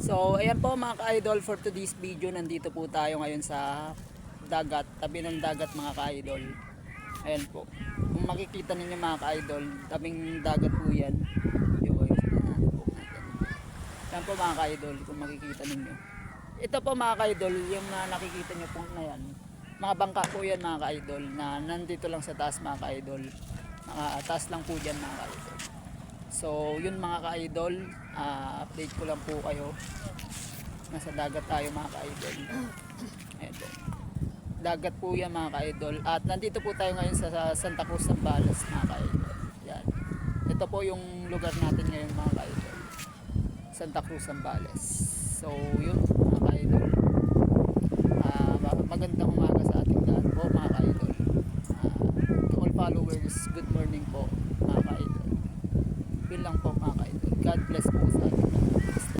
So ayan po mga ka-idol, for today's video nandito po tayo ngayon sa dagat, tabi ng dagat mga ka-idol. Ayan po, kung makikita ninyo mga ka-idol, tabing dagat po yan. Yan po mga ka-idol, kung makikita ninyo. Ito po mga ka-idol, yung nakikita nyo po na yan, mga bangka po yan mga ka-idol, na nandito lang sa taas mga ka-idol. Taas lang po dyan mga ka-idol. So yun mga ka-idol, update ko lang po kayo. Nasa dagat tayo mga ka-idol. Ayan po, dagat po yan mga ka-idol. At nandito po tayo ngayon sa Santa Cruz, Zambales mga ka-idol. Yan, ito po yung lugar natin ngayon mga ka-idol, Santa Cruz, Zambales. So yun mga ka-idol, magandang umaga sa ating lahat po mga ka-idol. To all followers, good morning po mga ka-idol. Yun lang po mga ka-idol. God bless po sa atin.